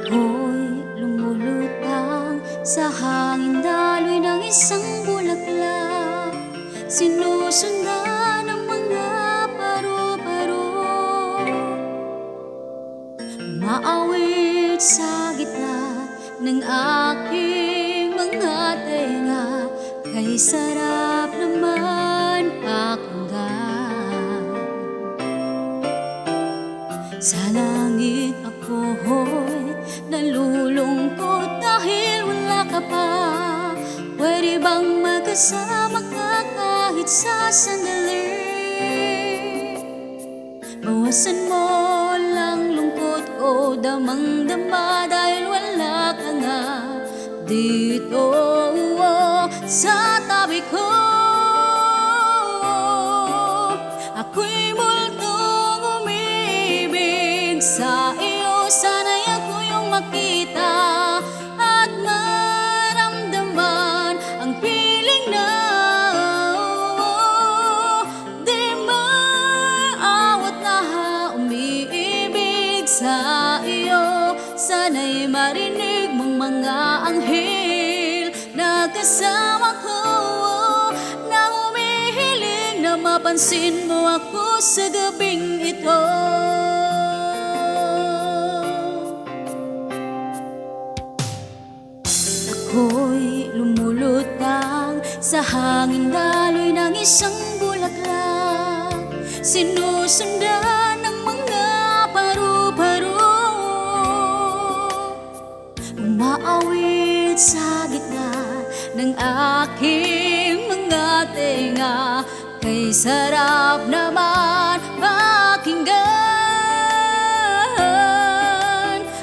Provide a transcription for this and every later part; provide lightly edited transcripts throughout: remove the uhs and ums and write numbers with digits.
Ako'y lumulutang sa hangin, daloy ng isang bulaklak, sinusundan ng mga paru-paro, umaawit sa gitna ng aking mga tenga. Kay sarap naman pakinggan. Sa langit ako'y nalulungkot dahil wala ka pa. Pwede bang magkasama ka kahit sa sandali? Bawasan mo lang lungkot ko, damang-dama dahil wala ka nga dito sa tabi ko. Ako'y multong umibig sa iyo, sana'y ako yung makita at maramdaman ang piling na di maawat na umiibig sa iyo. Sana'y marinig mong mga anghel na kasama ko, na humihiling na mapansin mo ako sa gabing ito. Ako'y lumulutang sa hangin, daloy ng isang bulaklak, sinusundan ng mga paru-paro, umaawit sa gitna ng aking mga tenga. Kay sarap naman pakinggan.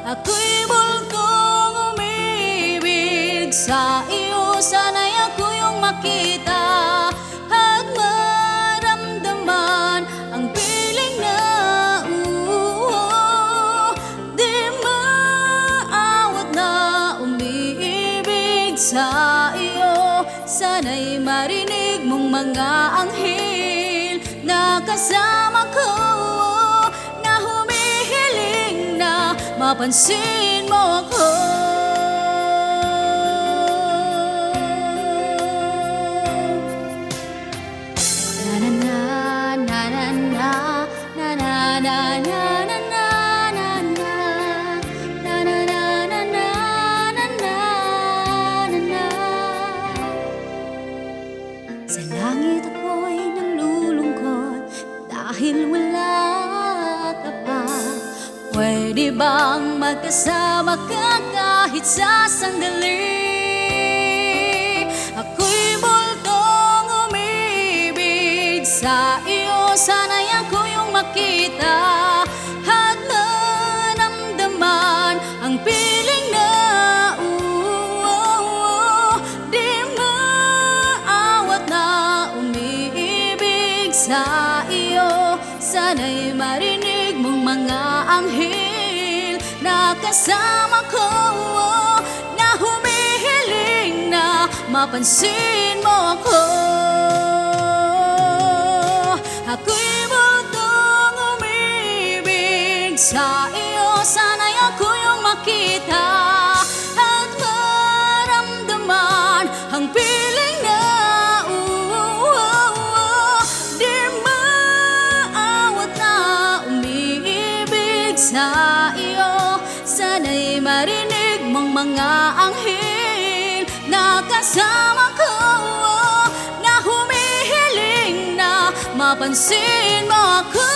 Ako'y multong umibig sa iyo, sana'y ako yung makita at maramdaman ang piling na di maawat na umiibig sa iyo. Sana'y marinig mong mga anghel na kasama ko, na humihiling na mapansin mo ako. Na na na na na na na na na na na sa langit ako'y nalulungkot dahil wala ka pa. Pwede bang magkasama ka kahit sa sandali? Ako'y multong umibig sa iyo, sana'y ako yung makita at maramdaman ang piling na sa iyo. Sana'y marinig mong mga anghel na kasama ko, na humihiling na mapansin mo ako. Ako'y multong umibig sa iyo, sana'y ako yung makita at maramdaman ang piling na sa iyo. Sana'y marinig mong mga anghel na kasama ko, na humihiling na mapansin mo ako.